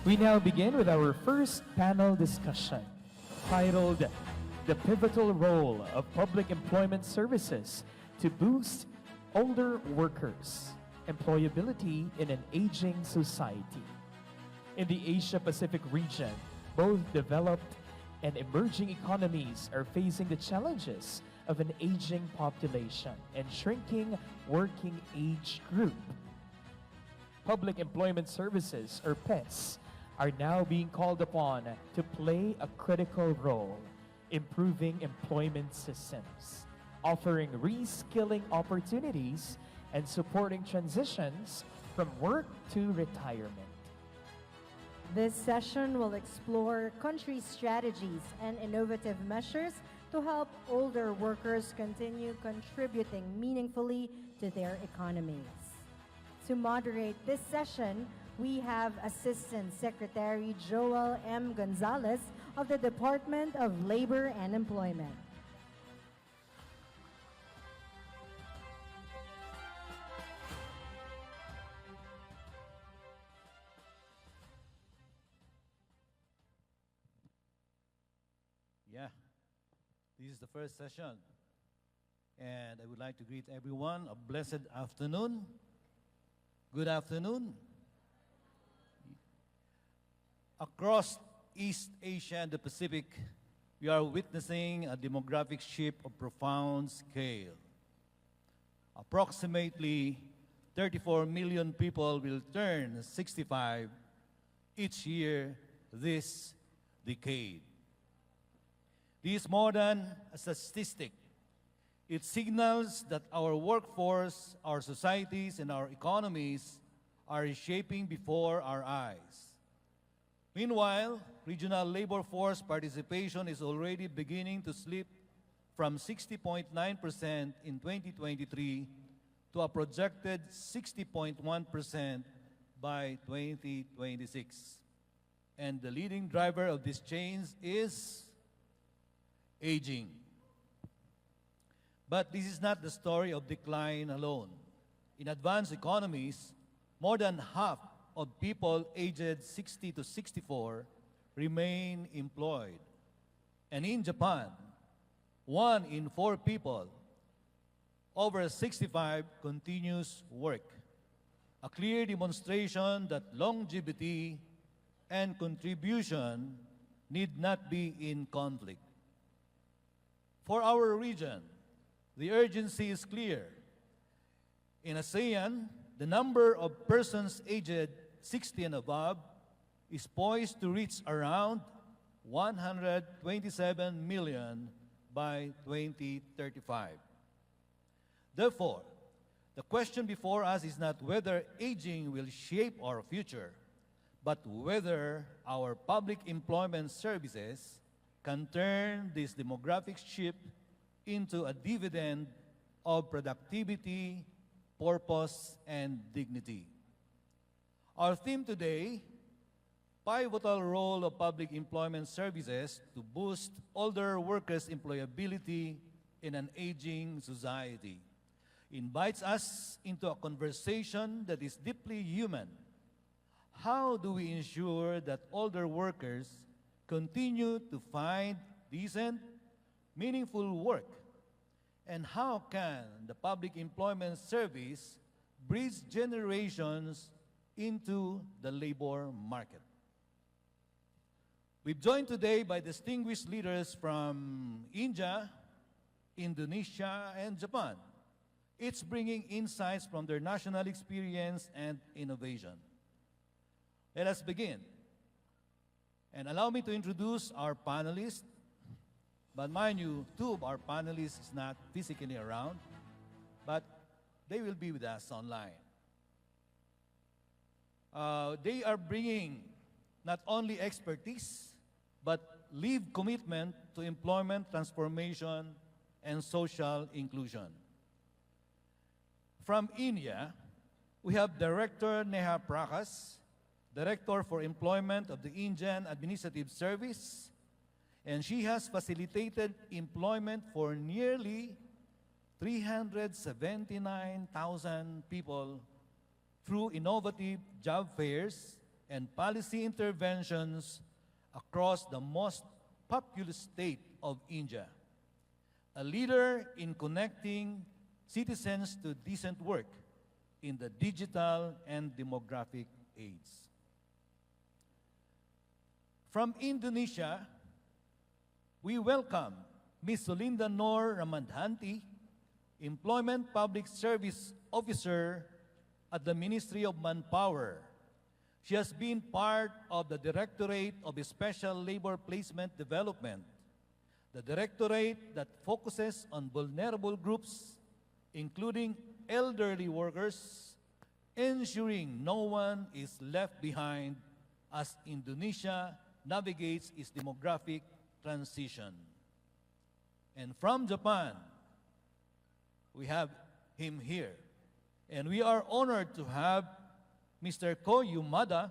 We now begin with our first panel discussion, titled The Pivotal Role of Public Employment Services to Boost Older Workers' Employability in an Aging Society. In the Asia-Pacific region, both developed and emerging economies are facing the challenges of an aging population and shrinking working age group. Public Employment Services, or PES, are now being called upon to play a critical role improving employment systems, offering reskilling opportunities, and supporting transitions from work to retirement. This session will explore country strategies and innovative measures to help older workers continue contributing meaningfully to their economies. To moderate this session, we have Assistant Secretary Joel M. Gonzalez of the Department of Labor and Employment. Yeah, this is the first session, and I would like to greet everyone a blessed afternoon. Good afternoon. Across East Asia and the Pacific, we are witnessing a demographic shift of profound scale. Approximately 34 million people will turn 65 each year this decade. This is more than a statistic. It signals that our workforce, our societies, and our economies are reshaping before our eyes. Meanwhile, regional labor force participation is already beginning to slip from 60.9% in 2023 to a projected 60.1% by 2026. And the leading driver of this change is aging. But this is not the story of decline alone. In advanced economies, more than half of people aged 60 to 64 remain employed. And in Japan, 1 in 4 people over 65 continues work, a clear demonstration that longevity and contribution need not be in conflict. For our region, the urgency is clear. In ASEAN, the number of persons aged 60 and above is poised to reach around 127 million by 2035. Therefore, the question before us is not whether aging will shape our future, but whether our public employment services can turn this demographic shift into a dividend of productivity, purpose, and dignity. Our theme today, pivotal role of public employment services to boost older workers' employability in an aging society, invites us into a conversation that is deeply human. How do we ensure that older workers continue to find decent, meaningful work? And how can the public employment service bridge generations into the labor market? We're joined today by distinguished leaders from India, Indonesia, and Japan, each bringing insights from their national experience and innovation. Let us begin. And allow me to introduce our panelists. But mind you, 2 of our panelists is not physically around, but they will be with us online. They are bringing not only expertise, but lived commitment to employment transformation and social inclusion. From India, we have Director Neha Prakash, Director for Employment of the Indian Administrative Service, and she has facilitated employment for nearly 379,000 people through innovative job fairs and policy interventions across the most populous state of India. A leader in connecting citizens to decent work in the digital and demographic age. From Indonesia, we welcome Ms. Solinda Noor Ramadhanti, Employment Public Service Officer at the Ministry of Manpower. She has been part of the Directorate of Special Labor Placement Development, the directorate that focuses on vulnerable groups, including elderly workers, ensuring no one is left behind as Indonesia navigates its demographic transition. And from Japan, we have him here. And we are honored to have Mr. Ko Yamada,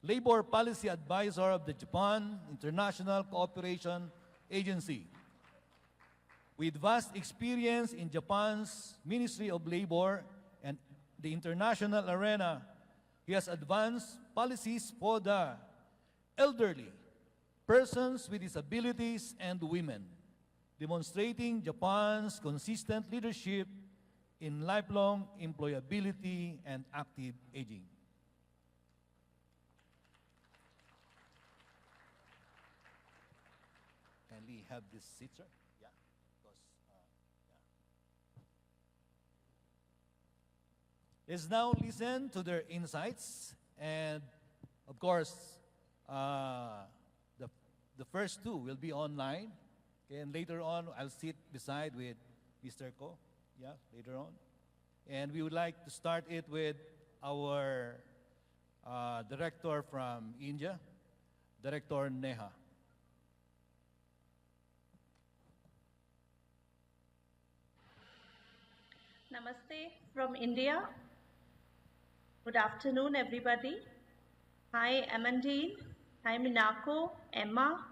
Labor Policy Advisor of the Japan International Cooperation Agency. With vast experience in Japan's Ministry of Labor and the international arena, he has advanced policies for the elderly, persons with disabilities, and women, demonstrating Japan's consistent leadership in lifelong employability and active aging. Kindly have this seat, sir. Yeah, because, yeah. Let's now listen to their insights, and of course, the first two will be online, okay, and later on I'll sit beside with Mr. Ko, yeah, later on. And we would like to start it with our director from India, Director Neha. Namaste from India. Good afternoon, everybody. Hi, Amandine. Hi, Minako, Emma.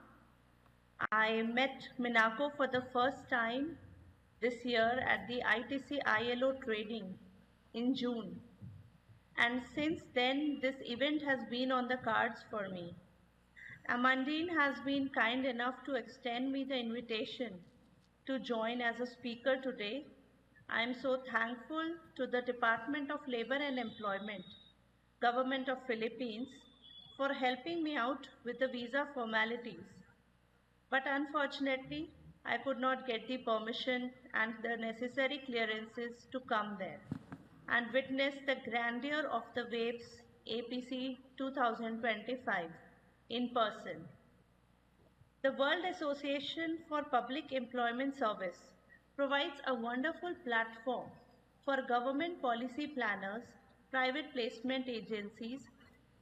I met Minako for the first time this year at the ITC ILO training in June. And since then, this event has been on the cards for me. Amandine has been kind enough to extend me the invitation to join as a speaker today. I am so thankful to the Department of Labor and Employment, Government of Philippines, for helping me out with the visa formalities. But unfortunately, I could not get the permission and the necessary clearances to come there and witness the grandeur of the WAPES APC 2025 in person. The World Association for Public Employment Service provides a wonderful platform for government policy planners, private placement agencies,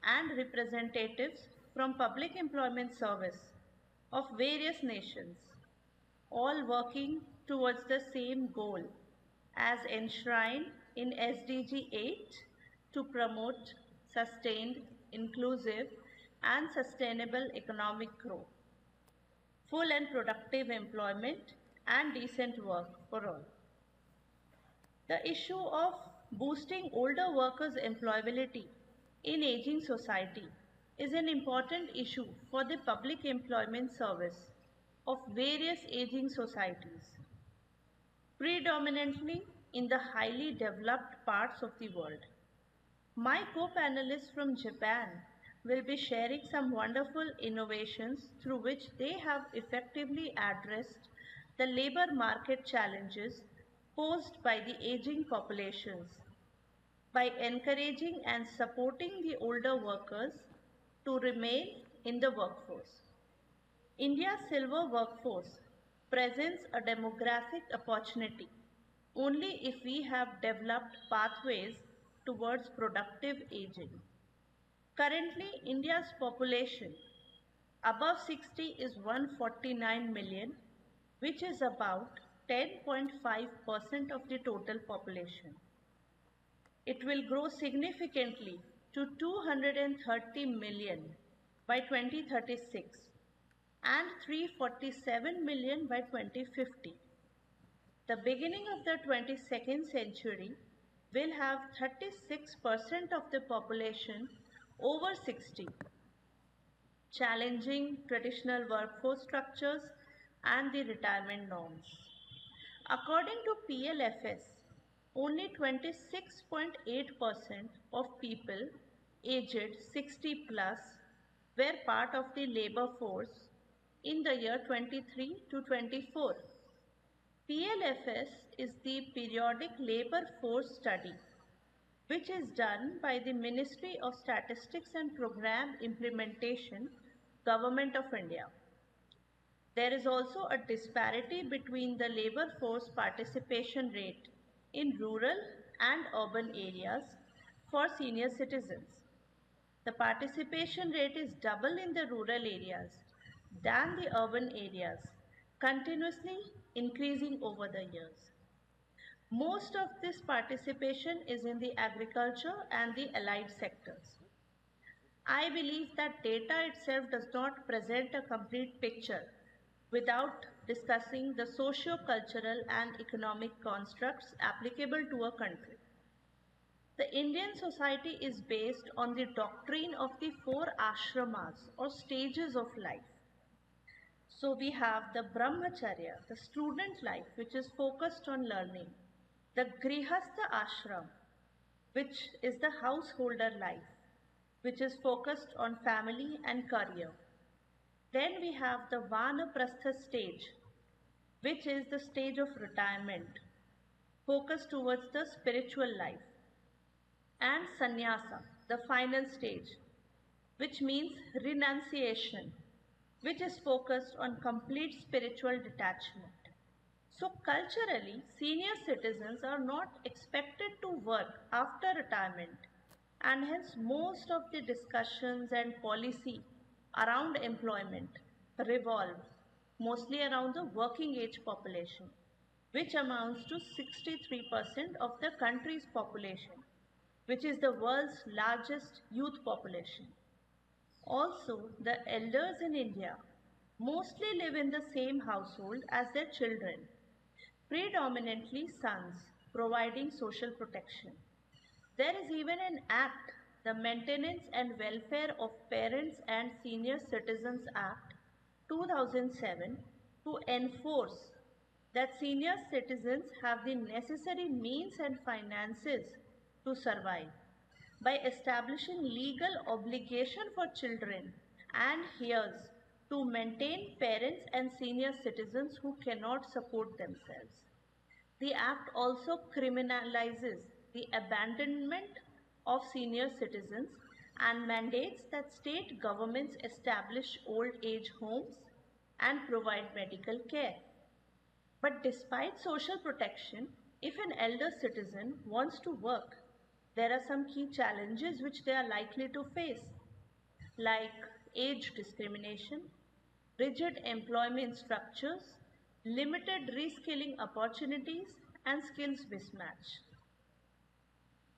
and representatives from public employment service of various nations, all working towards the same goal as enshrined in SDG 8 to promote sustained, inclusive, and sustainable economic growth, full and productive employment, and decent work for all. The issue of boosting older workers' employability in aging society is an important issue for the public employment service of various aging societies, predominantly in the highly developed parts of the world. My co-panelists from Japan will be sharing some wonderful innovations through which they have effectively addressed the labor market challenges posed by the aging populations by encouraging and supporting the older workers to remain in the workforce. India's silver workforce presents a demographic opportunity only if we have developed pathways towards productive aging. Currently, India's population above 60 is 149 million, which is about 10.5% of the total population. It will grow significantly to 230 million by 2036 and 347 million by 2050. The beginning of the 22nd century will have 36% of the population over 60, challenging traditional workforce structures and the retirement norms. According to PLFS, only 26.8% of people aged 60 plus were part of the labor force in the year 23 to 24. PLFS is the periodic labor force study which is done by the Ministry of Statistics and Program Implementation, Government of India. There is also a disparity between the labor force participation rate in rural and urban areas for senior citizens. The participation rate is double in the rural areas than the urban areas, continuously increasing over the years. Most of this participation is in the agriculture and the allied sectors. I believe that data itself does not present a complete picture without discussing the socio-cultural and economic constructs applicable to a country. The Indian society is based on the doctrine of the four ashramas or stages of life. So we have the brahmacharya, the student life, which is focused on learning, the grihastha ashram, which is the householder life, which is focused on family and career. Then we have the vanaprastha stage, which is the stage of retirement, focused towards the spiritual life. And sannyasa, the final stage, which means renunciation, which is focused on complete spiritual detachment. So culturally, senior citizens are not expected to work after retirement, and hence most of the discussions and policy around employment revolve mostly around the working age population, which amounts to 63% of the country's population, which is the world's largest youth population. Also, the elders in India mostly live in the same household as their children, predominantly sons, providing social protection. There is even an act, the Maintenance and Welfare of Parents and Senior Citizens Act 2007, to enforce that senior citizens have the necessary means and finances to survive by establishing legal obligation for children and heirs to maintain parents and senior citizens who cannot support themselves. The Act also criminalizes the abandonment of senior citizens and mandates that state governments establish old age homes and provide medical care. But despite social protection, if an elder citizen wants to work, there are some key challenges which they are likely to face, like age discrimination, rigid employment structures, limited reskilling opportunities, and skills mismatch.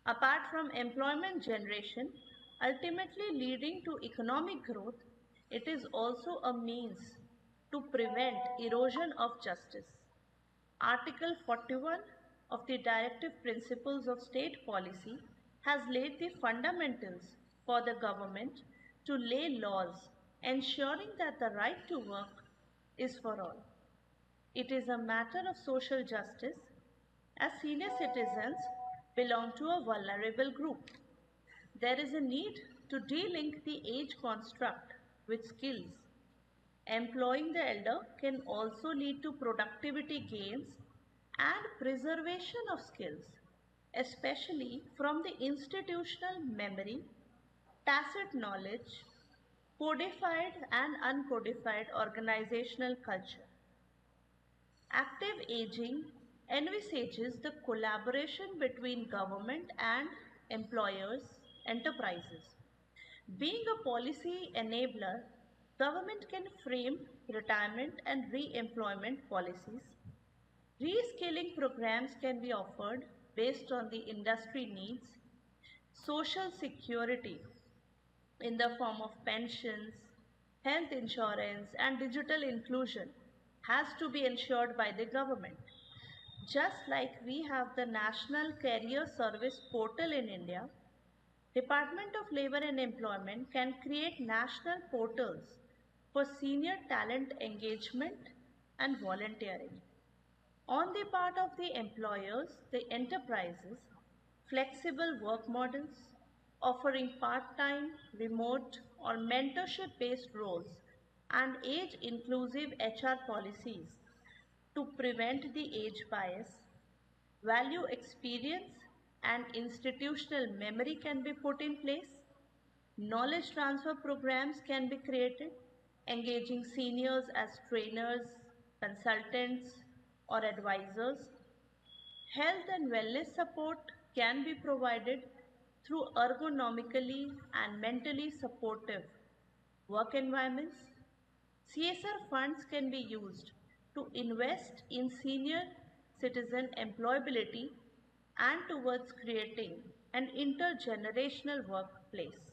Apart from employment generation, ultimately leading to economic growth, it is also a means to prevent erosion of justice. Article 41 of the Directive Principles of State Policy has laid the fundamentals for the government to lay laws ensuring that the right to work is for all. It is a matter of social justice as senior citizens belong to a vulnerable group. There is a need to de-link the age construct with skills. Employing the elder can also lead to productivity gains and preservation of skills, especially from the institutional memory, tacit knowledge, codified and uncodified organizational culture. Active aging envisages the collaboration between government and employers, enterprises. Being a policy enabler, government can frame retirement and re-employment policies. Reskilling programs can be offered based on the industry needs. Social security in the form of pensions, health insurance, and digital inclusion has to be ensured by the government. Just like we have the National Career Service Portal in India, Department of Labor and Employment can create national portals for senior talent engagement and volunteering. On the part of the employers, the enterprises, flexible work models, offering part-time, remote or mentorship-based roles and age-inclusive HR policies to prevent the age bias, value experience and institutional memory can be put in place. Knowledge transfer programs can be created, engaging seniors as trainers, consultants, or advisors. Health and wellness support can be provided through ergonomically and mentally supportive work environments. CSR funds can be used to invest in senior citizen employability and towards creating an intergenerational workplace.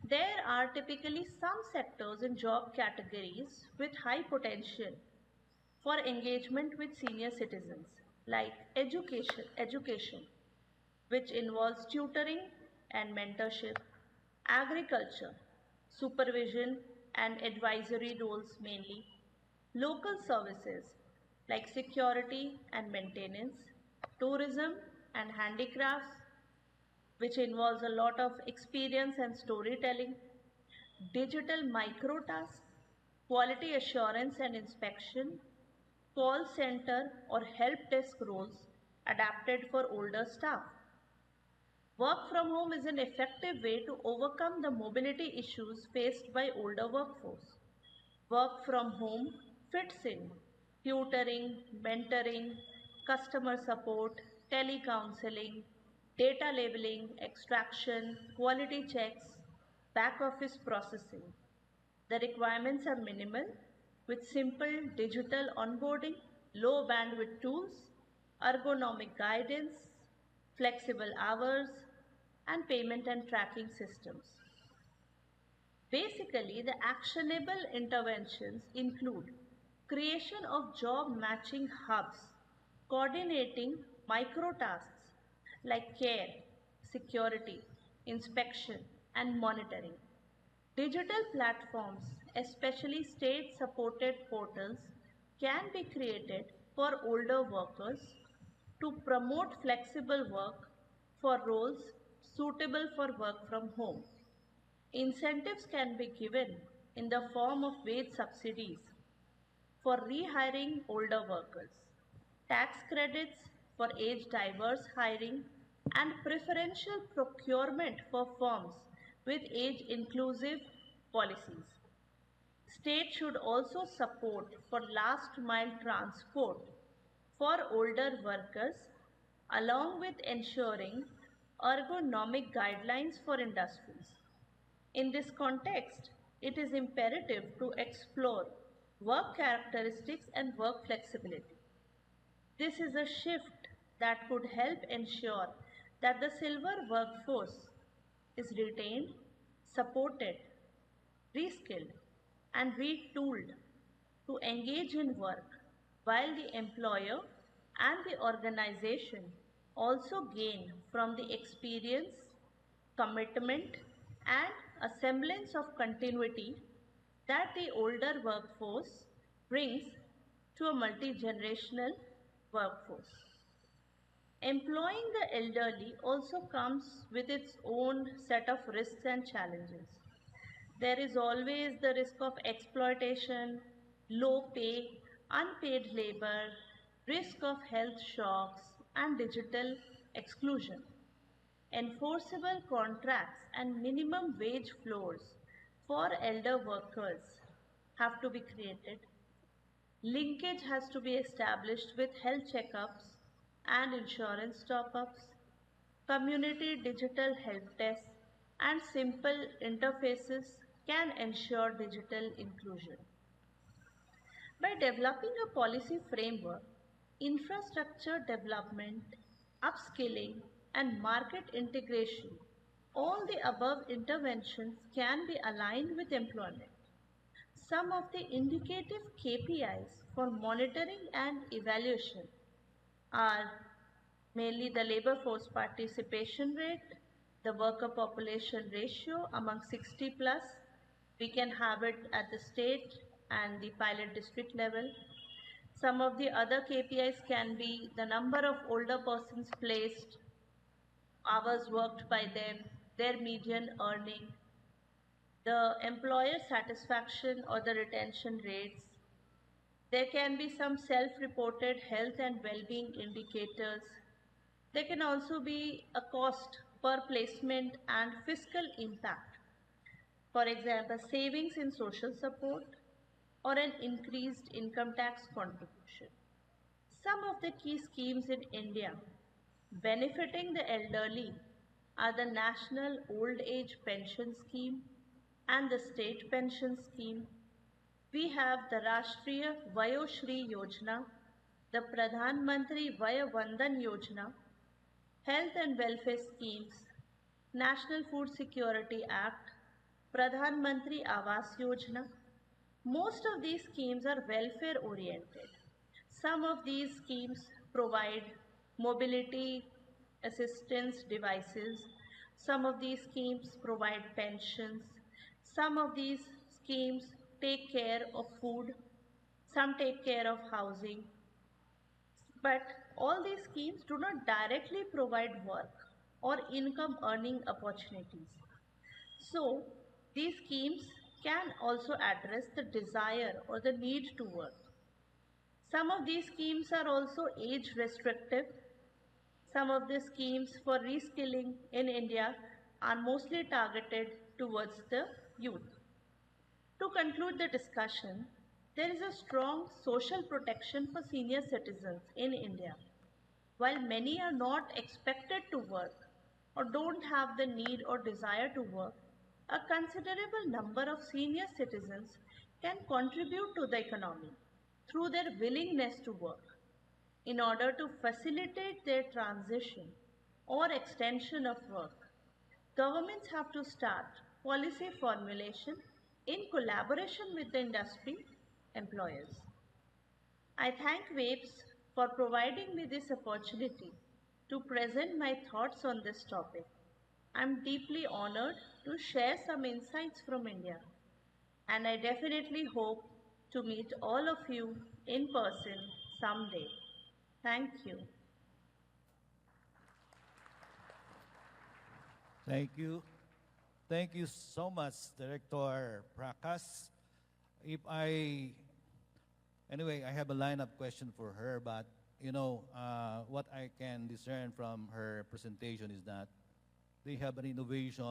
There are typically some sectors in job categories with high potential for engagement with senior citizens, like education, which involves tutoring and mentorship, agriculture, supervision and advisory roles mainly, local services like security and maintenance, tourism and handicrafts, which involves a lot of experience and storytelling, digital micro tasks, quality assurance and inspection, call center or help desk roles adapted for older staff. Work from home is an effective way to overcome the mobility issues faced by older workforce. Work from home fits in tutoring, mentoring, customer support, telecounseling, data labeling, extraction, quality checks, back office processing. The requirements are minimal with simple digital onboarding, low bandwidth tools, ergonomic guidance, flexible hours, and payment and tracking systems. Basically, the actionable interventions include creation of job matching hubs, coordinating micro tasks like care, security, inspection, and monitoring. Digital platforms, especially state supported portals, can be created for older workers to promote flexible work for roles suitable for work from home. Incentives can be given in the form of wage subsidies for rehiring older workers, tax credits for age diverse hiring, and preferential procurement for firms with age inclusive policies. State should also support for last mile transport for older workers along with ensuring ergonomic guidelines for industries. In this context, it is imperative to explore work characteristics and work flexibility. This is a shift that could help ensure that the silver workforce is retained, supported, reskilled, and retooled to engage in work while the employer and the organization also gain from the experience, commitment, and a semblance of continuity that the older workforce brings to a multi-generational workforce. Employing the elderly also comes with its own set of risks and challenges. There is always the risk of exploitation, low pay, unpaid labor, risk of health shocks, and digital exclusion. Enforceable contracts and minimum wage floors for elder workers have to be created. Linkage has to be established with health checkups and insurance top-ups, community digital help desks, and simple interfaces can ensure digital inclusion. By developing a policy framework, infrastructure development, upskilling, and market integration, all the above interventions can be aligned with employment. some of the indicative KPIs for monitoring and evaluation are mainly the labor force participation rate, the worker population ratio among 60 plus. We can have it at the state and the pilot district level. Some of the other KPIs can be the number of older persons placed, hours worked by them, their median earning, the employer satisfaction or the retention rates. There can be some self-reported health and well-being indicators. There can also be a cost per placement and fiscal impact. For example, savings in social support or an increased income tax contribution. Some of the key schemes in India benefiting the elderly are the National Old Age Pension Scheme and the State Pension Scheme. We have the Rashtriya Vayoshri Yojana, the Pradhan Mantri Vaya Vandan Yojana, Health and Welfare Schemes, National Food Security Act, Pradhan Mantri Awas Yojana. Most of these schemes are welfare oriented. Some of these schemes provide mobility assistance devices. Some of these schemes provide pensions. Some of these schemes take care of food. Some take care of housing. But all these schemes do not directly provide work or income earning opportunities. So, these schemes can also address the desire or the need to work. Some of these schemes are also age restrictive. Some of the schemes for reskilling in India are mostly targeted towards the youth. To conclude the discussion, there is a strong social protection for senior citizens in India. While many are not expected to work or don't have the need or desire to work, a considerable number of senior citizens can contribute to the economy through their willingness to work. In order to facilitate their transition or extension of work, governments have to start policy formulation in collaboration with the industry employers. I thank WAPES for providing me this opportunity to present my thoughts on this topic. I'm deeply honored to share some insights from India, and I definitely hope to meet all of you in person someday. Thank you. Thank you. Thank you so much, Director Prakas. If I, anyway, I have a lineup question for her, but what I can discern from her presentation is that they have an innovation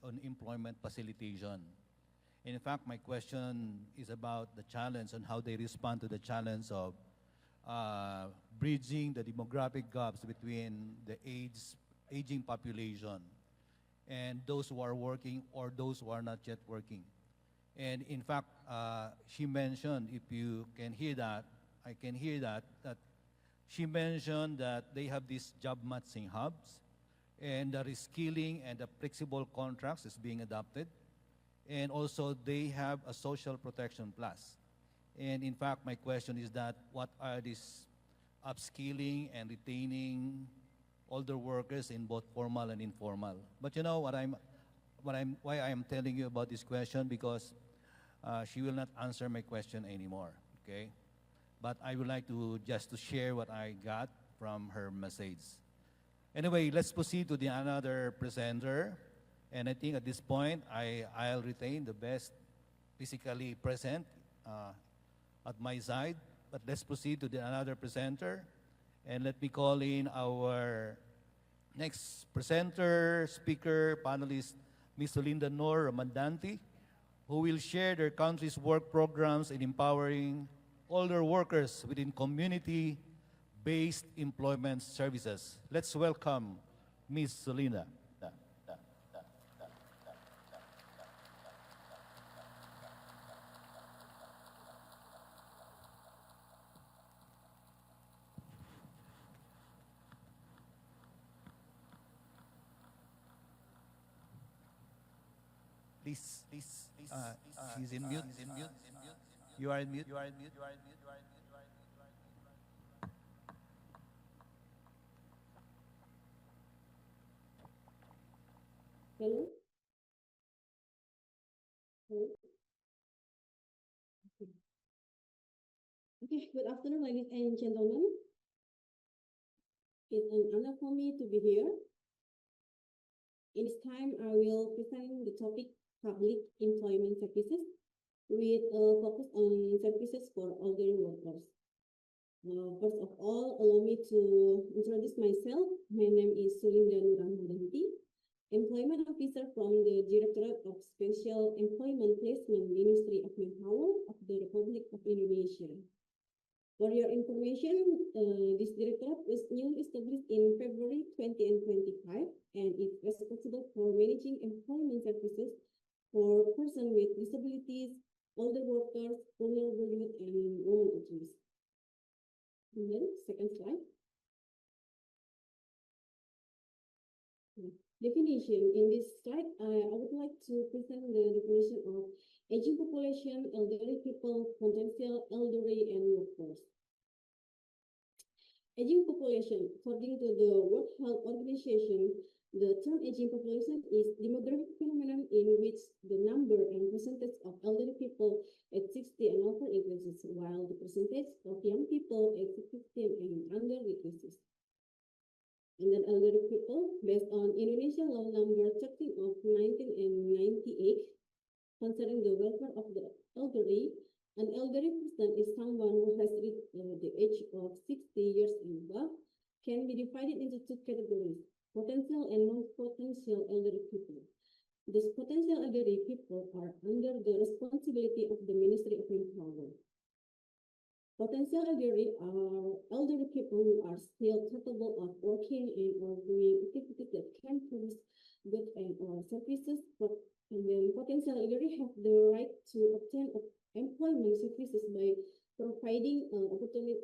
on employment facilitation. In fact, my question is about the challenge and how they respond to the challenge of bridging the demographic gaps between the aging population and those who are working or those who are not yet working. And in fact, she mentioned, if you can hear that, I can hear that she mentioned that they have these job matching hubs, and the reskilling and the flexible contracts is being adopted. And also they have a social protection plus. And in fact, my question is that what are these upskilling and retaining older workers in both formal and informal? But you know why I am telling you about this question, because she will not answer my question anymore, okay? But I would like to just to share what I got from her message. Anyway, let's proceed to the another presenter. And I think at this point, I'll retain the best physically present at my side. But let's proceed to the another presenter. And let me call in our next presenter, speaker, panelist, Ms. Linda Noor Ramandanti, who will share their country's work programs in empowering older workers within community-based employment services. Let's welcome Ms. Linda. He's in mute. You are in mute. Hello? Hello? Okay. Okay, good afternoon, ladies and gentlemen. It's an honor for me to be here. In this time, I will present the topic public employment services with a focus on services for elderly workers. First of all, allow me to introduce myself. My name is Sulinda Nurahmadanti, Employment Officer from the Directorate of Special Employment Placement Ministry of Manpower of the Republic of Indonesia. For your information, this directorate was newly established in February 2025 and is responsible for managing employment services for persons with disabilities, older workers, vulnerable youth, and women at risk. And then, second slide. Definition. In this slide, I would like to present the definition of aging population, elderly people, potential elderly, and workforce. Aging population. According to the World Health Organization, the term aging population is demographic phenomenon in which the number and percentage of elderly people at 60 and over increases, while the percentage of young people at 15 and under decreases. And then elderly people, based on Indonesia law number 13 of 1998, concerning the welfare of the elderly, an elderly person is someone who has reached the age of 60 years and above, can be divided into two categories, potential and non-potential elderly people. These potential elderly people are under the responsibility of the Ministry of Manpower. Potential elderly are elderly people who are still capable of working and or doing activities that can produce goods and or services, and then potential elderly have the right to obtain employment services by providing opportunities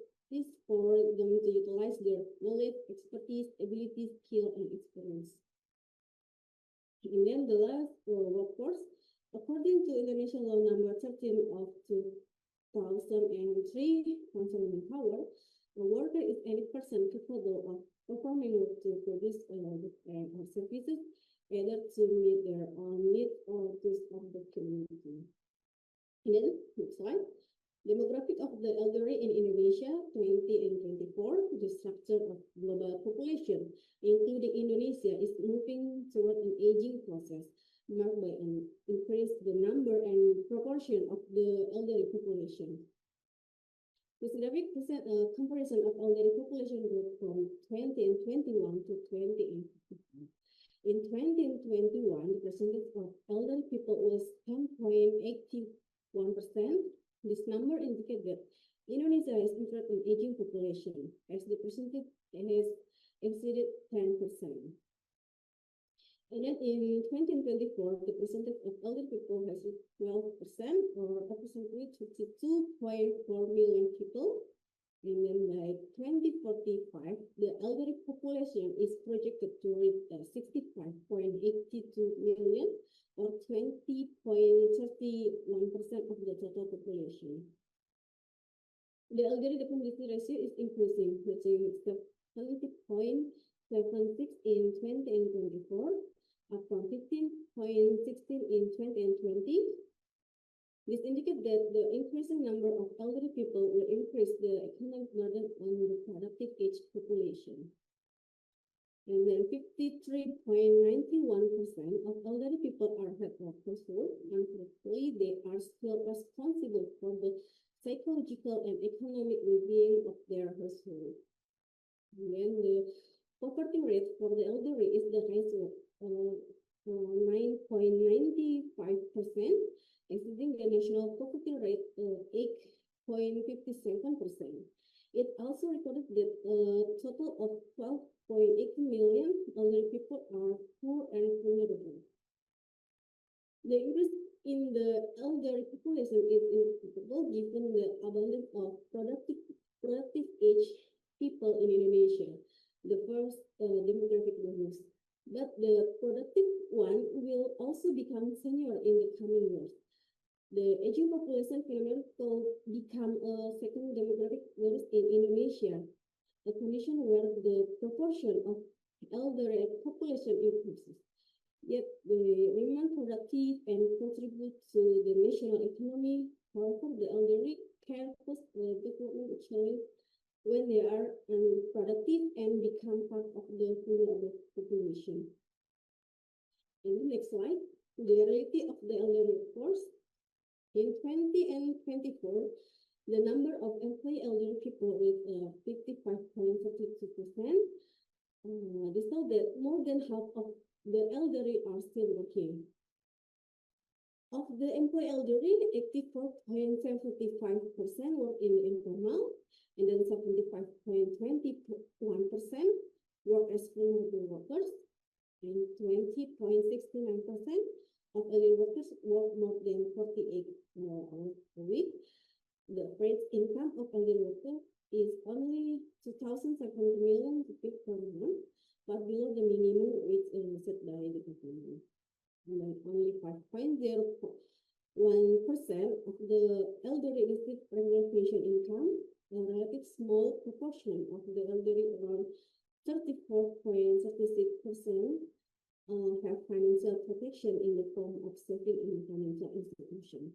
for them to utilize their knowledge, expertise, abilities, skill, and experience. And then the last workforce, according to Indonesian law number 13 of 2003 concerning manpower, a worker is any person capable of performing work to produce goods or services, either to meet their own needs or to serve the community. And then, next slide. Demographic of the elderly in Indonesia 20 and 24, the structure of global population, including Indonesia, is moving toward an aging process, marked by an increase the number and proportion of the elderly population. This graphic presents a comparison of elderly population growth from 20 and 21 to 20 and 55. In 20 and 21, the percentage of elderly people was 10.81%. This number indicates that Indonesia has entered an aging population, as the percentage has exceeded 10%. And then in 2024, the percentage of elderly people has reached 12%, or approximately 22.4 million people. And then by 2045, the elderly population is projected to reach 65.82 million, or 20.31% of the total population. The elderly dependency ratio is increasing, reaching 70.76 in 20 and 24, up from 15.16 in 20 and 20. This indicates that the increasing number of elderly people will increase the economic burden on the productive age population. And then 53.91% of elderly people are head of household. Unfortunately, they are still responsible for the psychological and economic well-being of their household. And then the poverty rate for the elderly is the highest of 9.95%, exceeding the national poverty rate of 8.57%. It also recorded that a total of 12.8 million elderly people are poor and vulnerable. The increase in the elderly population is inevitable given the abundance of productive age people in Indonesia, the first demographic bonus. But the productive one will also become senior in the coming years. The aging population phenomenon could become a second demographic virus in Indonesia, a condition where the proportion of elderly population increases. Yet they remain productive and contribute to the national economy. However, the elderly can pose a development challenge when they are unproductive and become part of the vulnerable population. In the next slide, the reality of the elderly workforce. In 20 and 24, the number of employed elderly people with 55.32%. This shows that more than half of the elderly are still working. Of the employed elderly, 84.75% work in informal, and then 75.21% work as full-time workers, and 20.69% of elderly workers work more than 48 hours a week. The average income of elderly workers is only 2,700 million rupees per month, but below the minimum wage set by the government. And then only 5.01% of the elderly receive regular pension income. A relative small proportion of the elderly, around 34.36%, have financial protection in the form of saving in financial institution.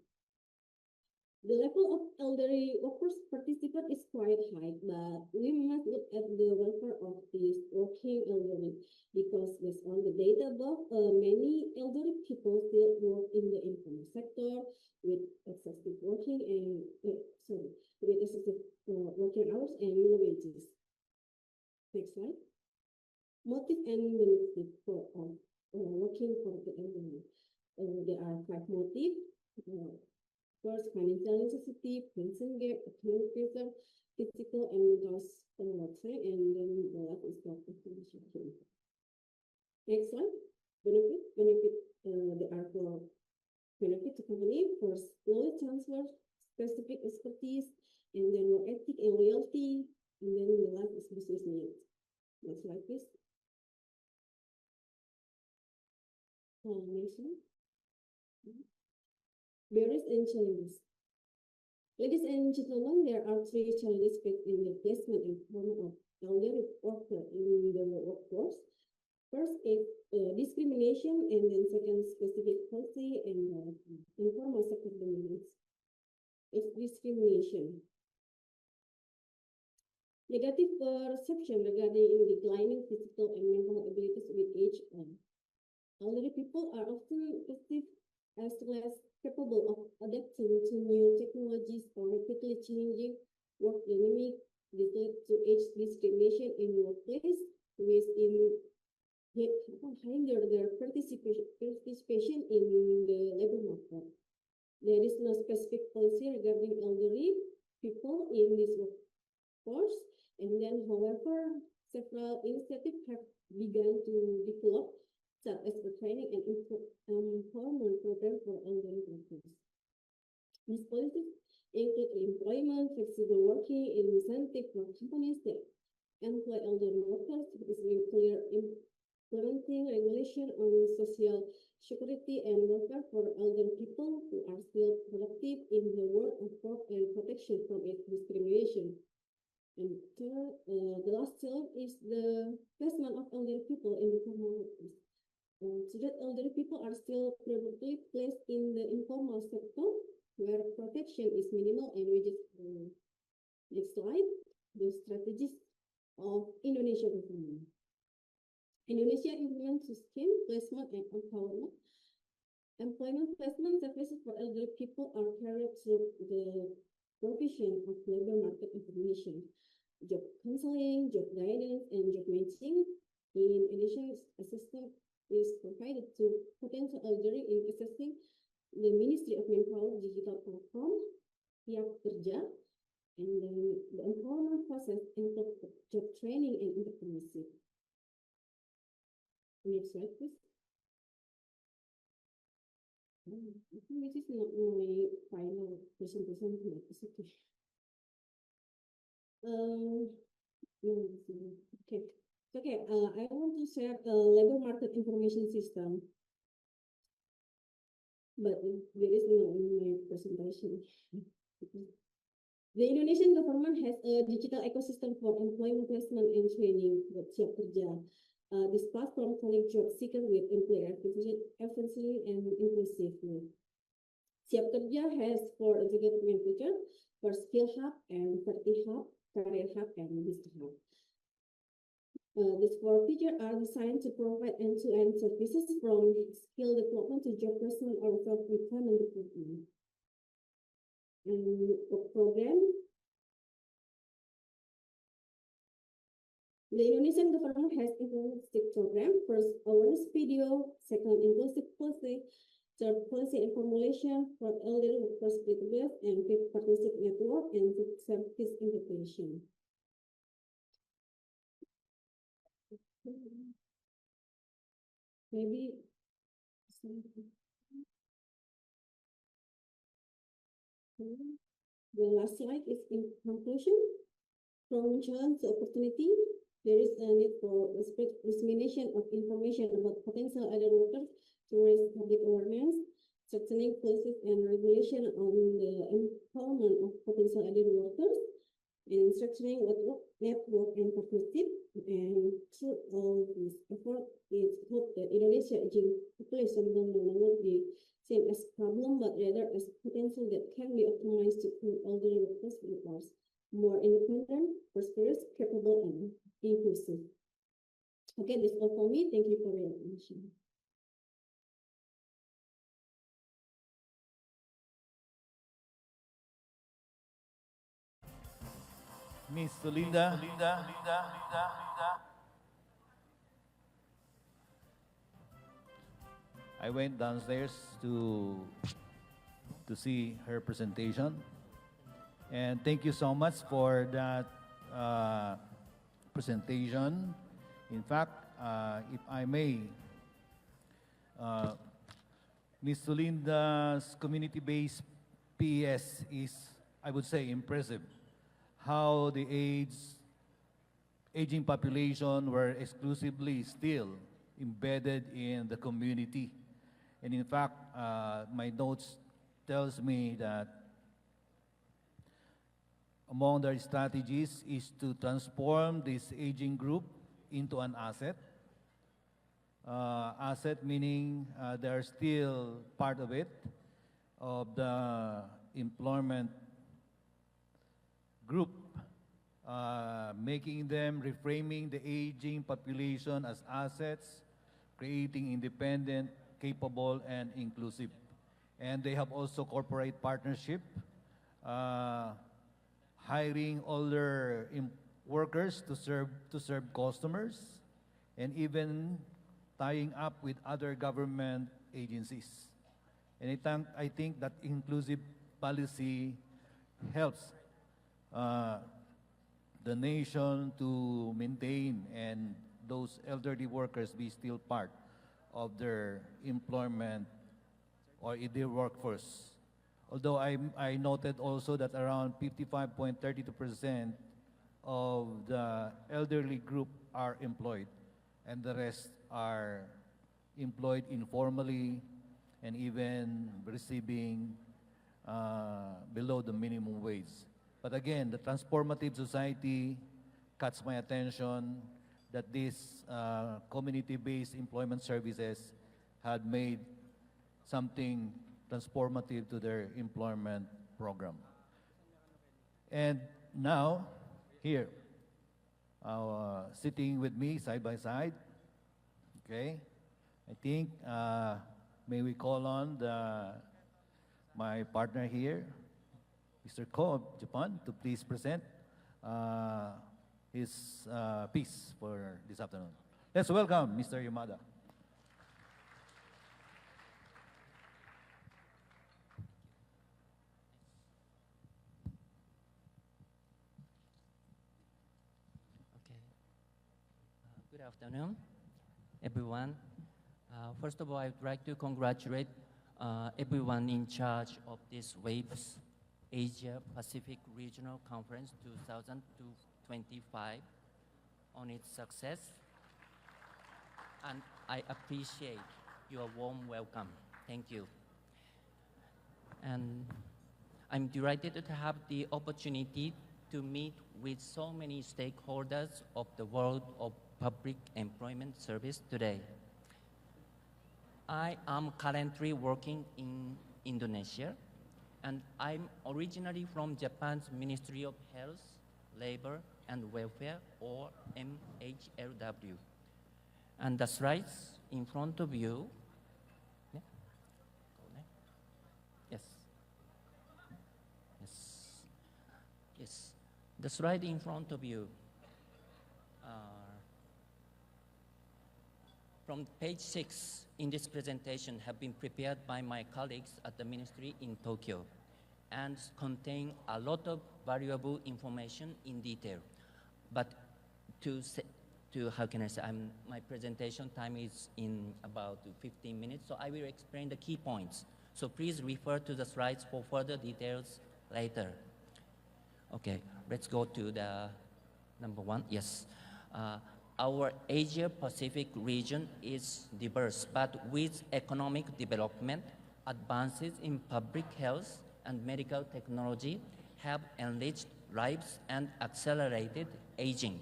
The level of elderly workforce participation is quite high, but we must look at the welfare of these working elderly, because based on the data above, many elderly people still work in the informal sector with excessive working and with excessive working hours and low wages. Next slide. Motive and benefit for working for the elderly. There are 5 motives. First, financial necessity, pension gap, economic pressure, physical and mental strain, and then the last is self-esteem. Next slide. Benefit. There are 4 benefit to company. First, knowledge transfer, specific expertise, and then more ethic and loyalty, and then the last is business needs. Next slide, please. Next slide. Barriers and challenges. Ladies and gentlemen, there are 3 challenges faced in the placement and employment of elderly workers in the workforce. First is discrimination, and then second, specific policy and informal sector dominance. It's discrimination. Negative perception regarding declining physical and mental abilities with age. Elderly people are often perceived as less capable of adapting to new technologies or rapidly changing work dynamic. This led to age discrimination in the workplace, which hinder their participation in the labor market. There is no specific policy regarding elderly people in this workforce, and then, however, several initiatives have begun to develop, such as the training and employment program for elderly workers. These policies include employment, flexible working, and incentive for companies that employ elderly workers, is clear implementing regulation on social security and welfare for elderly people who are still productive in the world of work and protection from age discrimination. And third, the last challenge is the placement of elderly people in the formal workplace. So that elderly people are still predominantly placed in the informal sector, where protection is minimal and wages low. Next slide. The strategies of Indonesia government. Indonesia implements scheme placement and empowerment. Employment placement services for elderly people are carried through the provision of labor market information, job counseling, job guidance, and job matching. In addition, assistance is provided to potential elderly in accessing the Ministry of Manpower digital platform, Siap Kerja, and then the employment process includes job training and entrepreneurship. Next slide, please. I think this is not my final presentation, but it's okay. Okay. Okay, I want to share a labor market information system, but there is no in my presentation. The Indonesian government has a digital ecosystem for employment placement and training, the Siap Kerja. This platform connects job seekers with employer efficiently and inclusively. Siap Kerja has four executive main features: for Skill Hub and Verti Hub, Career Hub, and Business Hub. These four features are designed to provide end-to-end services from skill development to job placement or self-employment development. And program, the Indonesian government has implemented six programs. First, awareness video. Second, inclusive policy. Third, policy and formulation. Fourth, elderly workforce database. And fifth, partnership network. And fifth, service integration. Maybe the last slide is in conclusion. From challenge to opportunity, there is a need for dissemination of information about potential other workers to raise public awareness, strengthening policies and regulation on the empowerment of potential other workers, and structuring network and partnership. And through all this effort, it's hope that Indonesia aging population will no longer be seen as problem, but rather as potential that can be optimized to create elderly workers with more independent, prosperous, capable, and inclusive. Okay, that's all for me. Thank you for your attention. Miss Linda. I went downstairs to see her presentation. And thank you so much for that presentation. In fact, if I may, Ms. Linda's community-based PES is, I would say, impressive. How the aging population were exclusively still embedded in the community. And in fact, my notes tells me that among their strategies is to transform this aging group into an asset. Asset meaning they're still part of it, of the employment group, making them, reframing the aging population as assets, creating independent, capable, and inclusive. And they have also corporate partnership, hiring older workers to serve customers, and even tying up with other government agencies. And I think that inclusive policy helps the nation to maintain and those elderly workers be still part of their employment or in their workforce. Although I noted also that around 55.32% of the elderly group are employed, and the rest are employed informally and even receiving below the minimum wage. But again, the transformative society catch my attention that these community-based employment services had made something transformative to their employment program. And now, here, sitting with me side by side, okay, I think, may we call on my partner here, Mr. Ko of Japan, to please present his piece for this afternoon. Let's welcome Mr. Yamada. Good afternoon, everyone. First of all, I'd like to congratulate everyone in charge of this WAPES Asia Pacific Regional Conference 2025 on its success and I appreciate your warm welcome. Thank you. And I'm delighted to have the opportunity to meet with so many stakeholders of the world of public employment service today. I am currently working in Indonesia, and I'm originally from Japan's Ministry of Health, Labor, and Welfare, or MHLW. And the slides in front of you, yeah? Yes. Yes. Yes. The slide in front of you from page 6 in this presentation have been prepared by my colleagues at the ministry in Tokyo and contain a lot of valuable information in detail. But how can I say, my presentation time is in about 15 minutes, so I will explain the key points. So please refer to the slides for further details later. Okay, let's go to the number 1. Yes. Our Asia-Pacific region is diverse, but with economic development, advances in public health and medical technology have enriched lives and accelerated aging.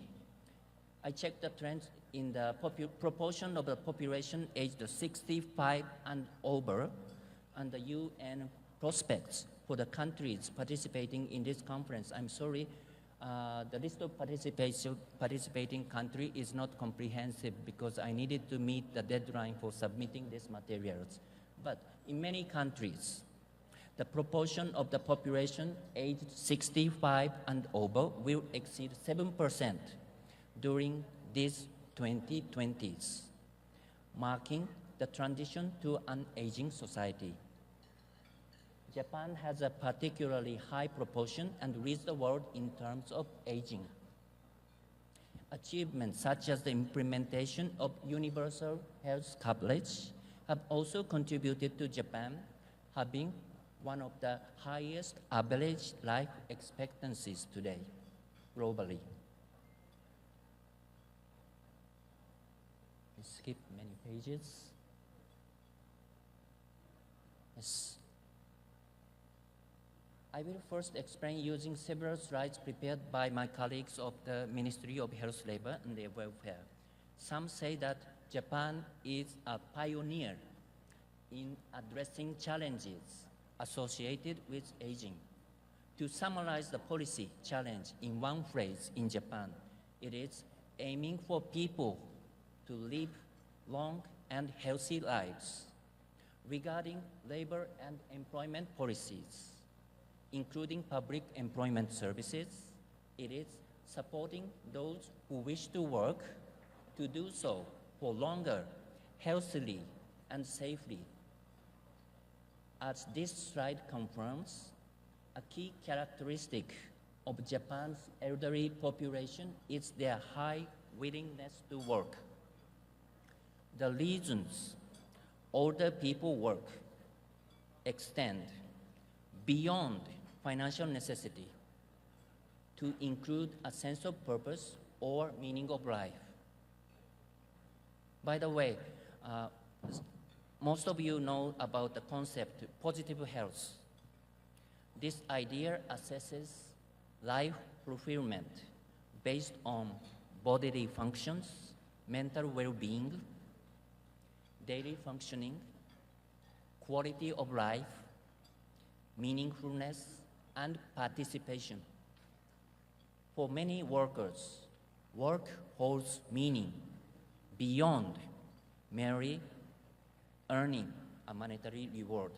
I checked the trends in the proportion of the population aged 65 and over, and the UN prospects for the countries participating in this conference. I'm sorry, the list of participating country is not comprehensive because I needed to meet the deadline for submitting these materials. But in many countries, the proportion of the population aged 65 and over will exceed 7% during these 2020s, marking the transition to an aging society. Japan has a particularly high proportion and leads the world in terms of aging. Achievements such as the implementation of universal health coverage have also contributed to Japan having one of the highest average life expectancies today globally. Let's skip many pages. Yes. I will first explain using several slides prepared by my colleagues of the Ministry of Health, Labor, and Welfare. Some say that Japan is a pioneer in addressing challenges associated with aging. To summarize the policy challenge in one phrase in Japan, it is aiming for people to live long and healthy lives. Regarding labor and employment policies, including public employment services, it is supporting those who wish to work to do so for longer, healthily, and safely. As this slide confirms, a key characteristic of Japan's elderly population is their high willingness to work. The reasons older people work extend beyond financial necessity to include a sense of purpose or meaning of life. By the way, most of you know about the concept positive health. This idea assesses life fulfillment based on bodily functions, mental well-being, daily functioning, quality of life, meaningfulness, and participation. For many workers, work holds meaning beyond merely earning a monetary reward.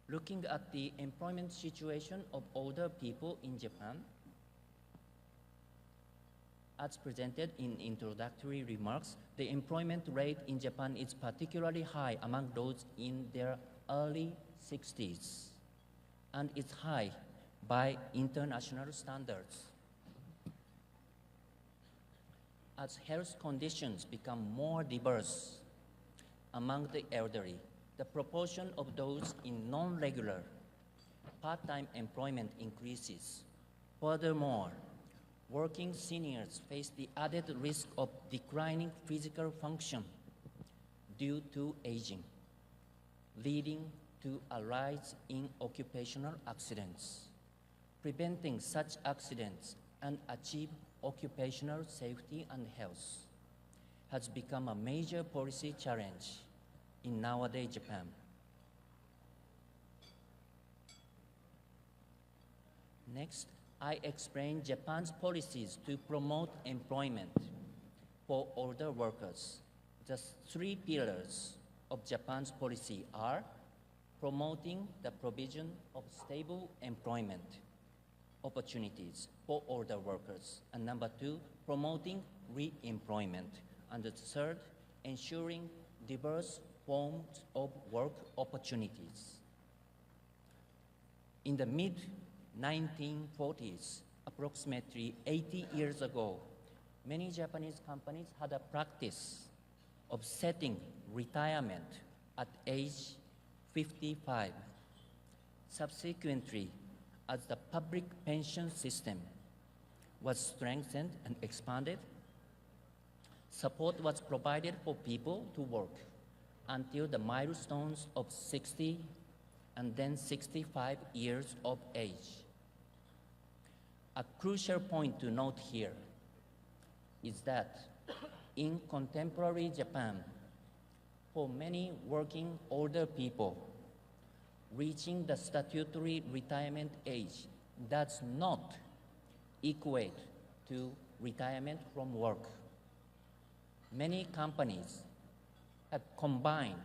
Looking at the employment situation of older people in Japan, as presented in introductory remarks, the employment rate in Japan is particularly high among those in their early 60s, and it's high by international standards. As health conditions become more diverse among the elderly, the proportion of those in non-regular part-time employment increases. Furthermore, working seniors face the added risk of declining physical function due to aging, leading to a rise in occupational accidents. Preventing such accidents and achieve occupational safety and health has become a major policy challenge in nowadays Japan. Next, I explain Japan's policies to promote employment for older workers. The three pillars of Japan's policy are promoting the provision of stable employment opportunities for older workers, and number two, promoting re-employment, and the third, ensuring diverse forms of work opportunities. In the mid-1940s, approximately 80 years ago, many Japanese companies had a practice of setting retirement at age 55. Subsequently, as the public pension system was strengthened and expanded, support was provided for people to work until the milestones of 60 and then 65 years of age. A crucial point to note here is that in contemporary Japan, for many working older people, reaching the statutory retirement age does not equate to retirement from work. Many companies have combined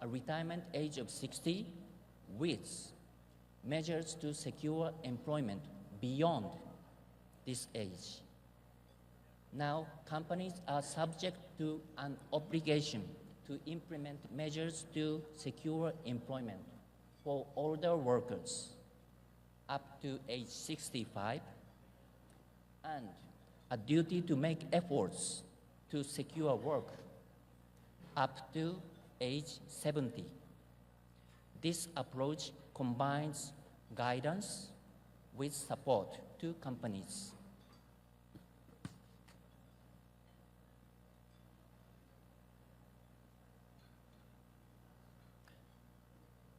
a retirement age of 60 with measures to secure employment beyond this age. Now, companies are subject to an obligation to implement measures to secure employment for older workers up to age 65 and a duty to make efforts to secure work up to age 70. This approach combines guidance with support to companies.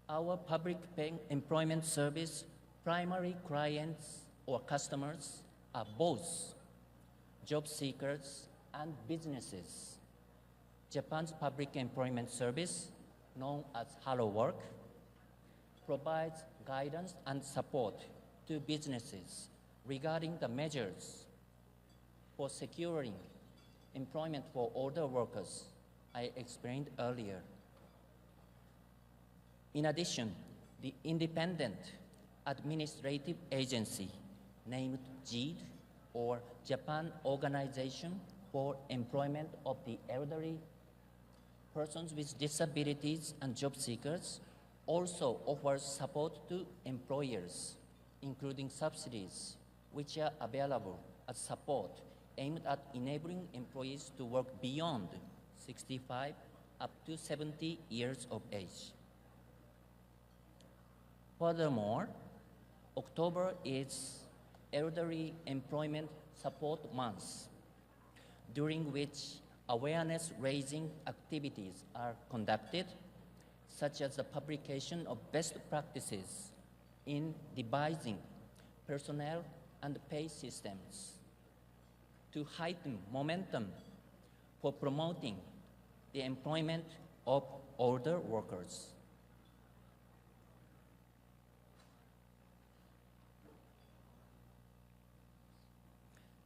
Our public employment service primary clients or customers are both job seekers and businesses. Japan's public employment service, known as Hello Work, provides guidance and support to businesses regarding the measures for securing employment for older workers I explained earlier. In addition, the independent administrative agency named JEED, or Japan Organization for Employment of the Elderly, Persons with Disabilities and Job Seekers, also offers support to employers, including subsidies, which are available as support aimed at enabling employees to work beyond 65 up to 70 years of age. Furthermore, October is Elderly Employment Support Month, during which awareness-raising activities are conducted, such as the publication of best practices in devising personnel and pay systems to heighten momentum for promoting the employment of older workers.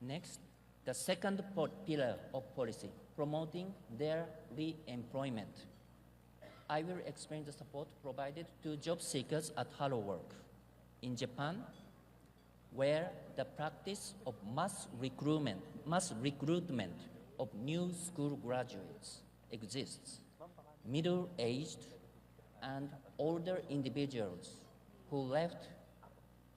Next, the second pillar of policy, promoting their re-employment. I will explain the support provided to job seekers at Hello Work. In Japan, where the practice of mass recruitment of new school graduates exists, middle-aged and older individuals who left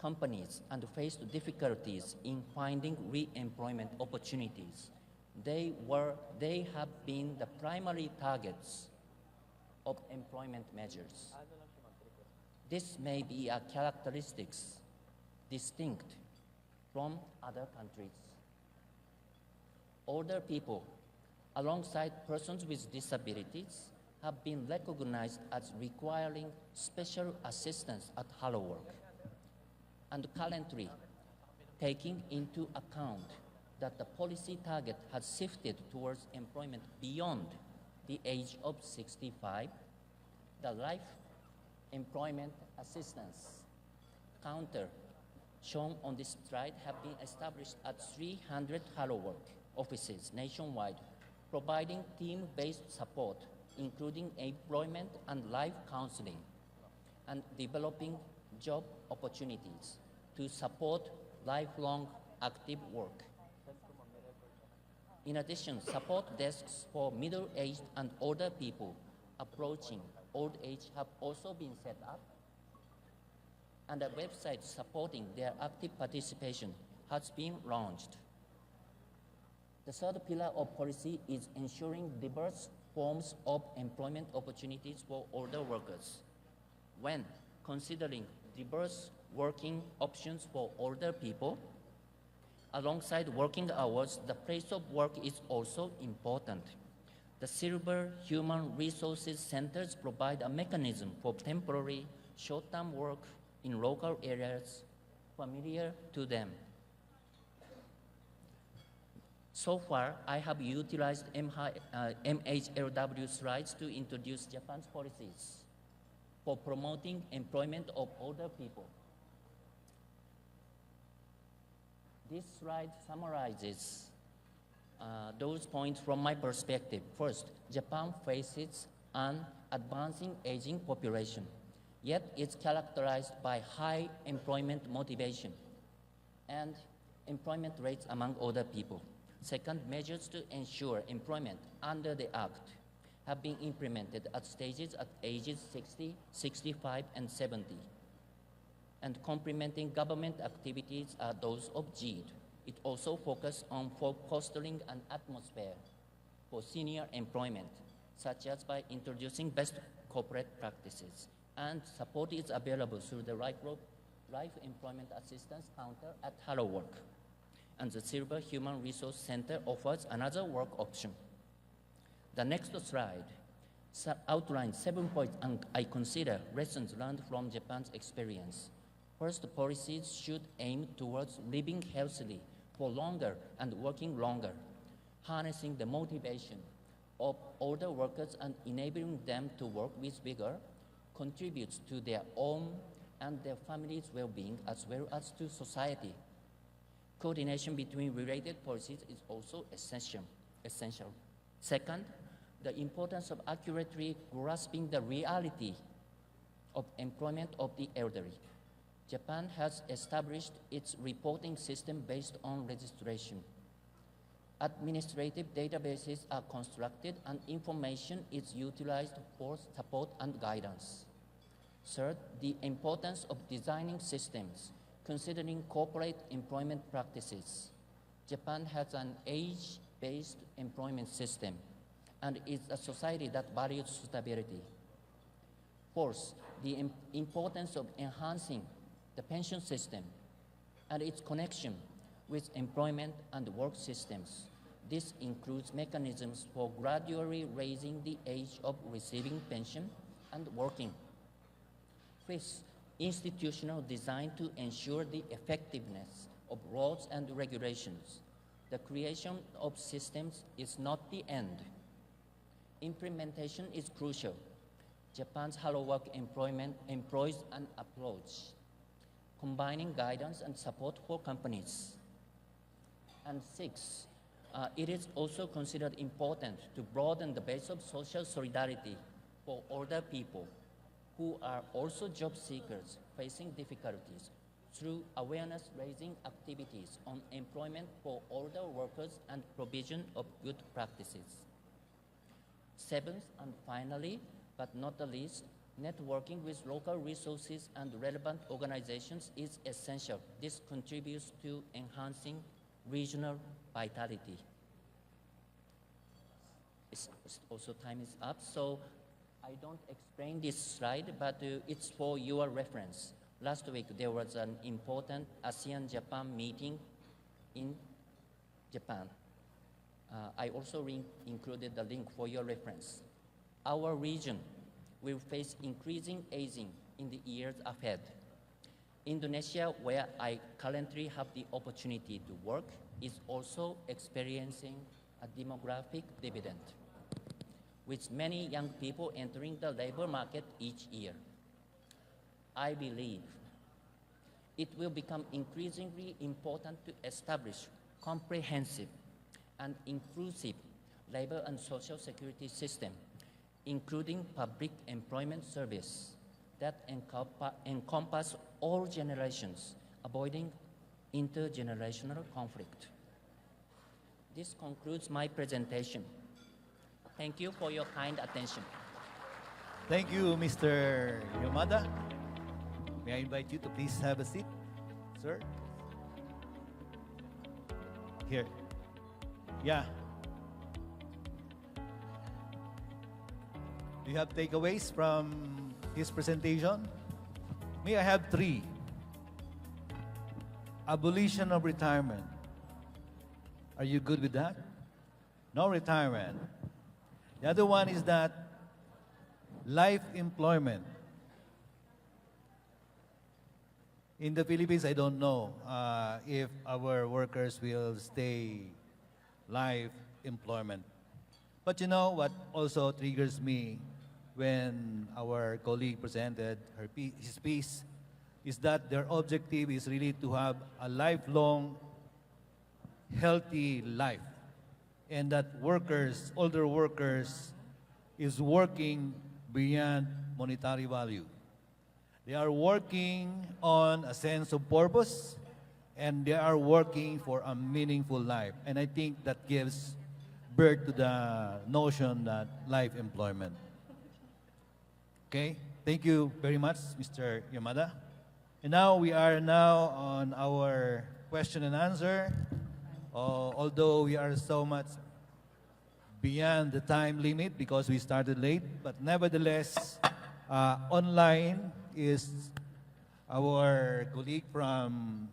companies and faced difficulties in finding re-employment opportunities. They have been the primary targets of employment measures. This may be a characteristics distinct from other countries. Older people, alongside persons with disabilities, have been recognized as requiring special assistance at Hello Work. And currently, taking into account that the policy target has shifted towards employment beyond the age of 65, the life employment assistance counter shown on this slide have been established at 300 Hello Work offices nationwide, providing team-based support, including employment and life counseling, and developing job opportunities to support lifelong active work. In addition, support desks for middle-aged and older people approaching old age have also been set up, and a website supporting their active participation has been launched. The third pillar of policy is ensuring diverse forms of employment opportunities for older workers. When considering diverse working options for older people, alongside working hours, the place of work is also important. The Silver Human Resources Centers provide a mechanism for temporary, short-term work in local areas familiar to them. So far, I have utilized MHLW slides to introduce Japan's policies for promoting employment of older people. This slide summarizes those points from my perspective. First, Japan faces an advancing aging population, yet it's characterized by high employment motivation and employment rates among older people. Second, measures to ensure employment under the Act have been implemented at stages at ages 60, 65, and 70. And complementing government activities are those of GEED. It also focuses on fostering an atmosphere for senior employment, such as by introducing best corporate practices. And support is available through the Life Employment Assistance Counter at Hello Work. And the Silver Human Resource Center offers another work option. The next slide outlines 7 points I consider lessons learned from Japan's experience. First, policies should aim towards living healthily for longer and working longer, harnessing the motivation of older workers and enabling them to work with vigor contributes to their own and their families' well-being as well as to society. Coordination between related policies is also essential. Second, the importance of accurately grasping the reality of employment of the elderly. Japan has established its reporting system based on registration. Administrative databases are constructed and information is utilized for support and guidance. Third, the importance of designing systems considering corporate employment practices. Japan has an age-based employment system and is a society that values stability. Fourth, the importance of enhancing the pension system and its connection with employment and work systems. This includes mechanisms for gradually raising the age of receiving pension and working. Fifth, institutional design to ensure the effectiveness of laws and regulations. The creation of systems is not the end. Implementation is crucial. Japan's Hello Work employment employs an approach combining guidance and support for companies. And six, it is also considered important to broaden the base of social solidarity for older people who are also job seekers facing difficulties through awareness-raising activities on employment for older workers and provision of good practices. Seventh, and finally, but not the least, networking with local resources and relevant organizations is essential. This contributes to enhancing regional vitality. Also time is up, so I don't explain this slide, but it's for your reference. Last week, there was an important ASEAN-Japan meeting in Japan. I also included the link for your reference. Our region will face increasing aging in the years ahead. Indonesia, where I currently have the opportunity to work, is also experiencing a demographic dividend, with many young people entering the labor market each year. I believe it will become increasingly important to establish comprehensive and inclusive labor and social security system, including public employment service that encompass all generations, avoiding intergenerational conflict. This concludes my presentation. Thank you for your kind attention. Thank you, Mr. Yamada. May I invite you to please have a seat, sir? Here. Yeah. Do you have takeaways from his presentation? May I have three? Abolition of retirement. Are you good with that? No retirement. The other one is that life employment. In the Philippines, I don't know if our workers will stay life employment. But you know what also triggers me when our colleague presented his piece is that their objective is really to have a lifelong, healthy life. And that workers, older workers, is working beyond monetary value. They are working on a sense of purpose, and they are working for a meaningful life. And I think that gives birth to the notion that life employment. Okay, thank you very much, Mr. Yamada. And now we are now on our question and answer. Although we are so much beyond the time limit because we started late, but nevertheless, online is our colleague from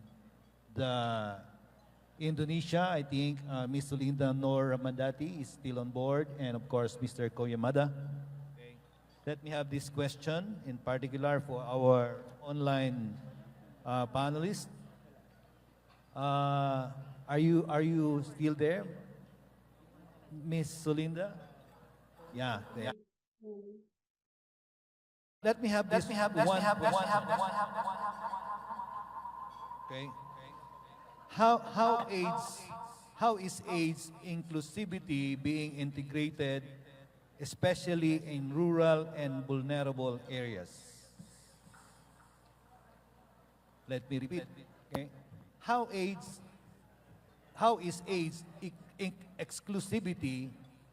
the Indonesia. I think Ms. Linda Nor Ramadati is still on board, and of course, Mr. Koyamada. Okay. Let me have this question in particular for our online panelists. Are you still there, Miss Solinda? Yeah. Yeah. Let me have this one question. Okay. How is AIDS inclusivity being integrated, especially in rural and vulnerable areas? Let me repeat. Okay. How is AIDS exclusivity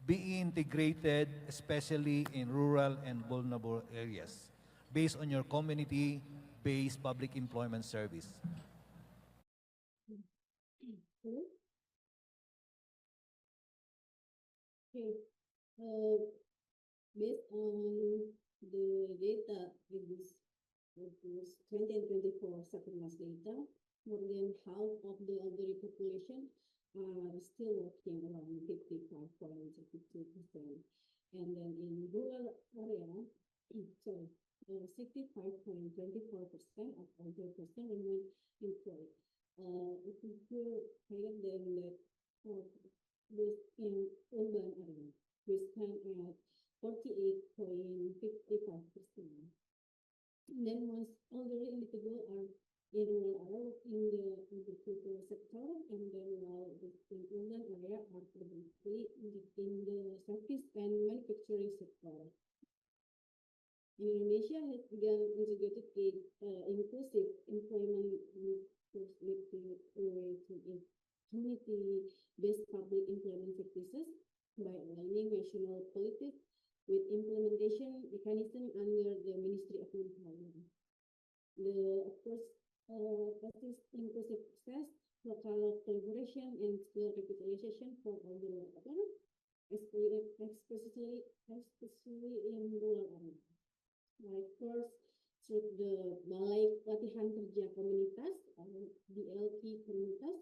being integrated, especially in rural and vulnerable areas, based on your community-based public employment service? Okay. Based on the data with this 20 and 24 surveillance data, more than half of the elderly population are still working, around 55.52%. And then in rural area, 65.24% of older person remain employed. It is still higher than that this in urban area, we stand at 48.55%. Then once elderly individuals are in rural area in the agricultural sector, and then while in urban area are predominantly in the service and manufacturing sector. Indonesia has begun integrated inclusive employment with community-based public employment practices by aligning national politics with implementation mechanism under the Ministry of Employment. Of course, practice inclusive access, local collaboration, and skill revitalization for older workers, especially in rural areas. Like first, through the Balai Latihan Kerja Komunitas, BLK Komunitas,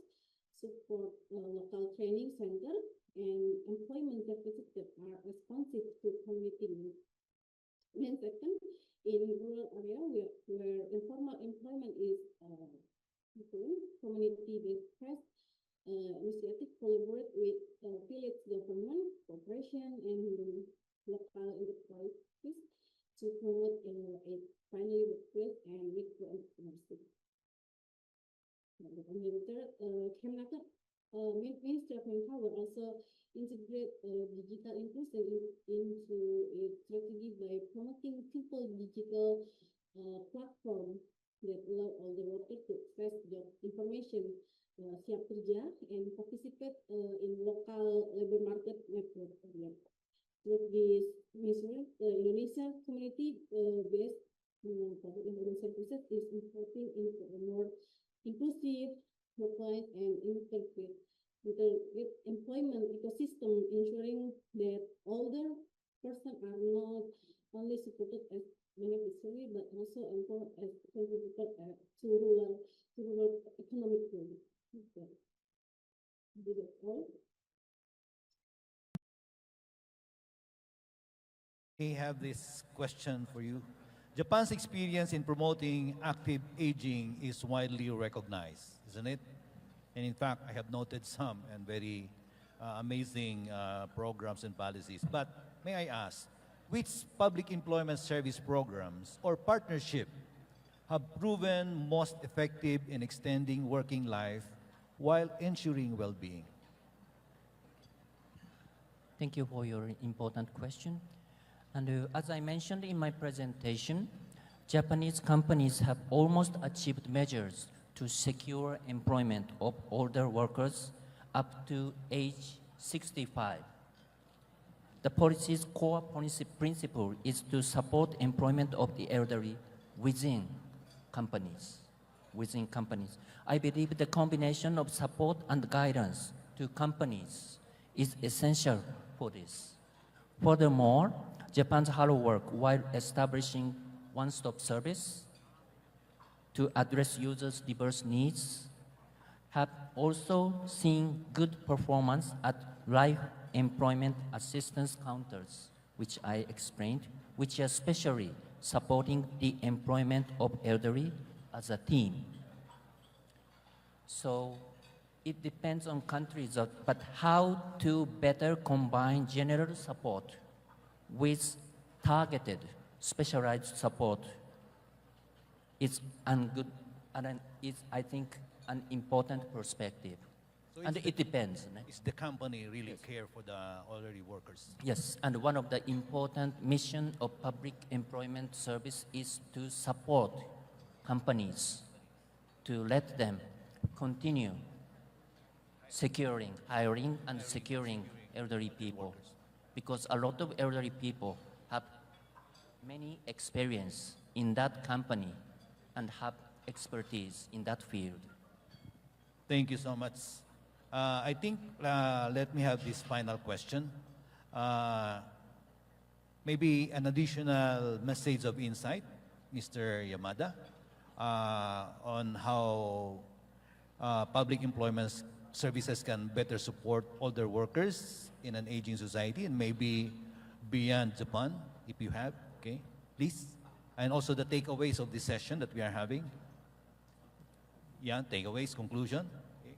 support local training center, and employment services that are responsive to community needs. And second, in rural area where informal employment is community-based press initiative collaborate with village government, corporation, and local enterprises to promote a friendly workplace and micro entrepreneurship. Kemnaker, Ministry of Manpower also integrate digital inclusion into its strategy by promoting simple digital platform that allow all the workers to access job information, siap kerja, and participate in local labor market network. With this mission, Indonesia community-based public employment services is importing into a more inclusive, localized, and integrated employment ecosystem, ensuring that older persons are not only supported as beneficiary but also empowered as contributor to rural economic growth. We have this question for you. Japan's experience in promoting active aging is widely recognized, isn't it? And in fact, I have noted some and very amazing programs and policies. But may I ask, which public employment service programs or partnership have proven most effective in extending working life while ensuring well-being? Thank you for your important question. And as I mentioned in my presentation, Japanese companies have almost achieved measures to secure employment of older workers up to age 65. The policy's core policy principle is to support employment of the elderly within companies. I believe the combination of support and guidance to companies is essential for this. Furthermore, Japan's hard work while establishing one-stop service to address users' diverse needs have also seen good performance at life employment assistance counters, which I explained, which are especially supporting the employment of elderly as a team. So it depends on countries, but how to better combine general support with targeted, specialized support is I think, an important perspective. So and it depends. Is the company really care for the elderly workers? Yes, and one of the important mission of public employment service is to support companies, to let them continue hiring and securing elderly people. Because a lot of elderly people have many experience in that company and have expertise in that field. Thank you so much. I think let me have this final question. Maybe an additional message of insight, Mr. Yamada, on how public employment services can better support older workers in an aging society and maybe beyond Japan, if you have, okay, please. And also the takeaways of this session that we are having. Yeah, takeaways, conclusion. Okay.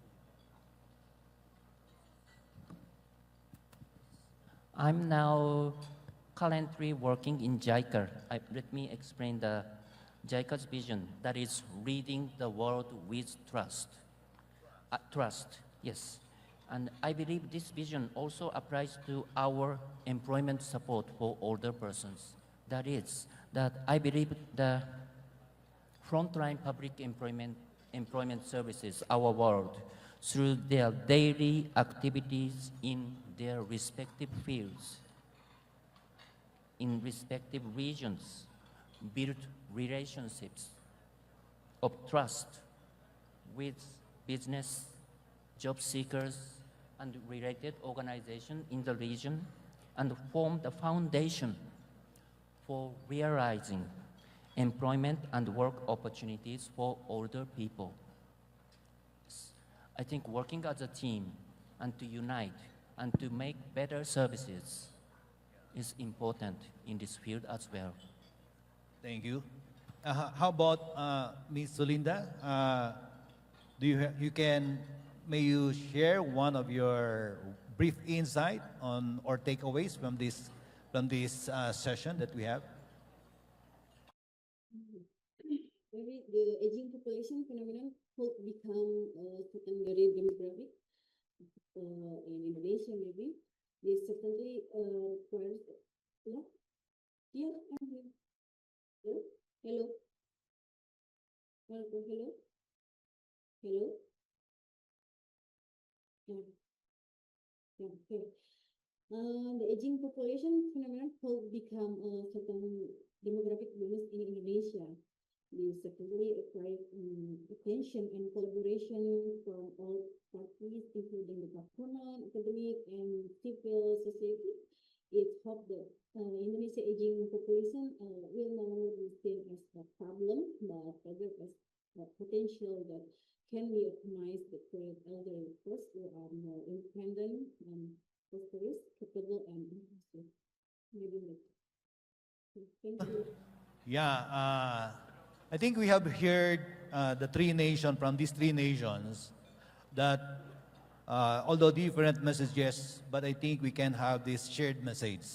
I'm now currently working in JICA. Let me explain the JICA's vision, that is reading the world with trust. Trust, yes. And I believe this vision also applies to our employment support for older persons. That is, that I believe the frontline public employment services, our world, through their daily activities in their respective fields, in respective regions, build relationships of trust with business, job seekers, and related organizations in the region, and form the foundation for realizing employment and work opportunities for older people. I think working as a team and to unite and to make better services is important in this field as well. Thank you. How about Ms. Solinda? May you share one of your brief insight on or takeaways from this session that we have? Maybe the aging population phenomenon could become a secondary demographic in Indonesia. Maybe this certainly requires. Yeah, yeah, I'm here. Hello, hello, hello, hello, hello. Yeah, yeah, okay. The aging population phenomenon could become a certain demographic bonus in Indonesia. This certainly requires attention and collaboration from all parties, including the government, academic, and civil society. It's hoped that Indonesia aging population will no longer be seen as a problem, but rather as a potential that can be optimized to create elderly workers who are more independent and prosperous, capable, and inclusive. Maybe like. Thank you. Yeah, I think we have heard from these three nations that although different messages, but I think we can have this shared message.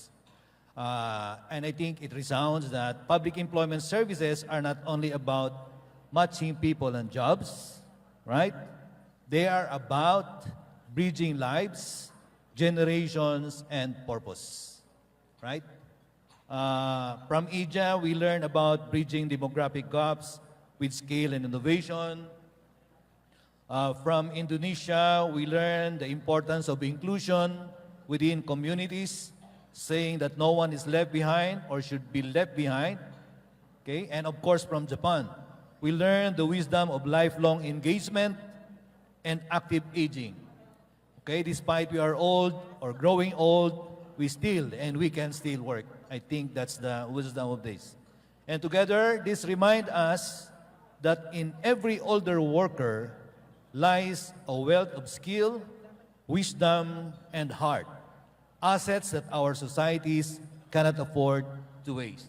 And I think it resounds that public employment services are not only about matching people and jobs, right? They are about bridging lives, generations, and purpose, right? From IJA, we learn about bridging demographic gaps with scale and innovation. From Indonesia, we learn the importance of inclusion within communities, saying that no one is left behind or should be left behind. Okay? And of course, from Japan, we learn the wisdom of lifelong engagement and active aging. Okay? Despite we are old or growing old, we can still work. I think that's the wisdom of this. And together, this reminds us that in every older worker lies a wealth of skill, wisdom, and heart, assets that our societies cannot afford to waste.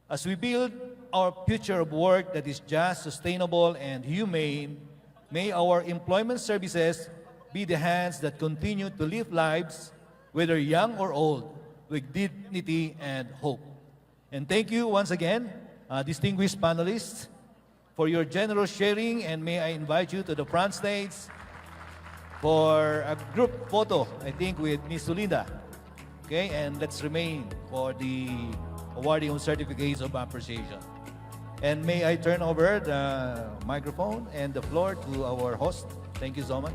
As we build our future of work that is just, sustainable, and humane, may our employment services be the hands that continue to live lives, whether young or old, with dignity and hope. And thank you once again, distinguished panelists, for your generous sharing, and may I invite you to the front stage for a group photo, I think, with Ms. Sulinda. Okay, and let's remain for the awarding of certificates of appreciation. And may I turn over the microphone and the floor to our host. Thank you so much.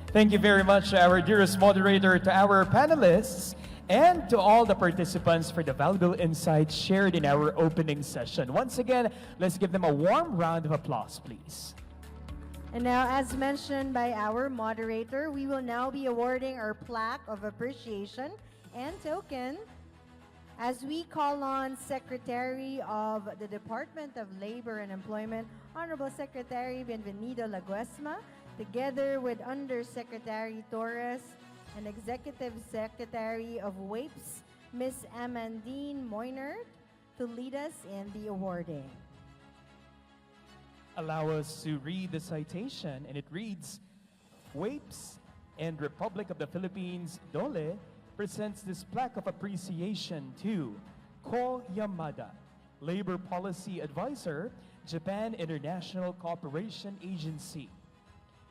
Thank you very much, our dearest moderator, to our panelists, and to all the participants for the valuable insights shared in our opening session. Once again, let's give them a warm round of applause, please. And now, as mentioned by our moderator, we will now be awarding our plaque of appreciation and token as we call on Secretary of the Department of Labor and Employment, Honorable Secretary Bienvenido Laguesma, together with Undersecretary Torres and Executive Secretary of WAPES, Ms. Amandine Moynard, to lead us in the awarding. Allow us to read the citation, and it reads, WAPES and Republic of the Philippines, DOLE, presents this plaque of appreciation to Ko Yamada, Labor Policy Advisor, Japan International Cooperation Agency.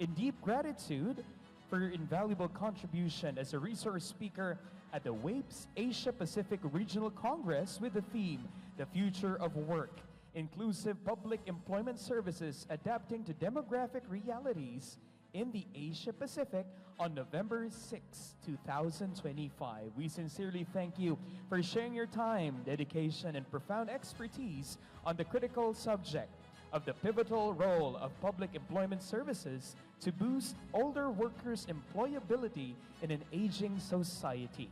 In deep gratitude for your invaluable contribution as a resource speaker at the WAPES Asia Pacific Regional Congress with the theme, The Future of Work, Inclusive Public Employment Services Adapting to Demographic Realities in the Asia Pacific on November 6, 2025. We sincerely thank you for sharing your time, dedication, and profound expertise on the critical subject of the pivotal role of public employment services to boost older workers' employability in an aging society.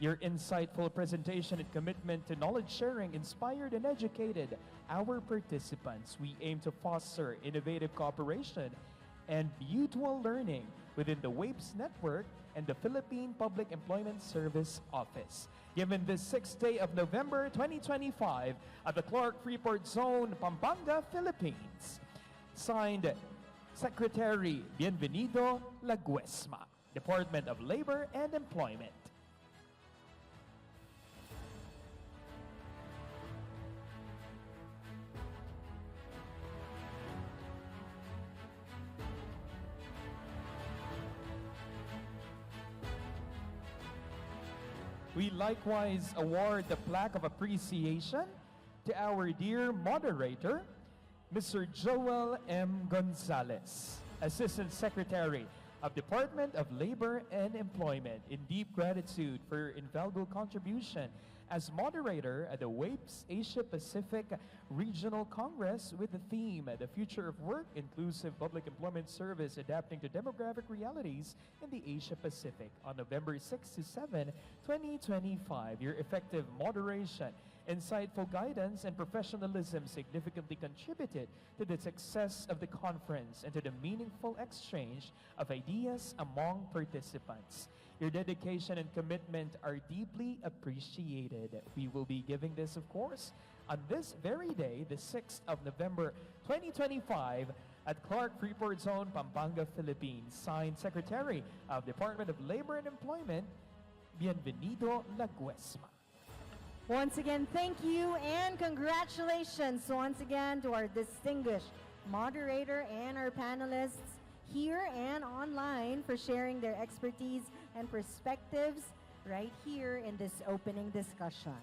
Your insightful presentation and commitment to knowledge sharing inspired and educated our participants. We aim to foster innovative cooperation and mutual learning within the WAPES network and the Philippine Public Employment Service Office. Given this 6th day of November 2025 at the Clark Freeport Zone, Pampanga, Philippines. Signed, Secretary Bienvenido Laguesma, Department of Labor and Employment. We likewise award the plaque of appreciation to our dear moderator, Mr. Joel M. Gonzalez, Assistant Secretary of Department of Labor and Employment, in deep gratitude for your invaluable contribution as moderator at the WAPES Asia Pacific Regional Congress with the theme, The Future of Work, Inclusive Public Employment Service Adapting to Demographic Realities in the Asia Pacific on November 6 to 7, 2025. Your effective moderation, insightful guidance, and professionalism significantly contributed to the success of the conference and to the meaningful exchange of ideas among participants. Your dedication and commitment are deeply appreciated. We will be giving this, of course, on this very day, the 6th of November 2025 at Clark Freeport Zone, Pampanga, Philippines. Signed, Secretary of Department of Labor and Employment, Bienvenido Laguesma. Once again, thank you and congratulations once again to our distinguished moderator and our panelists here and online for sharing their expertise and perspectives right here in this opening discussion.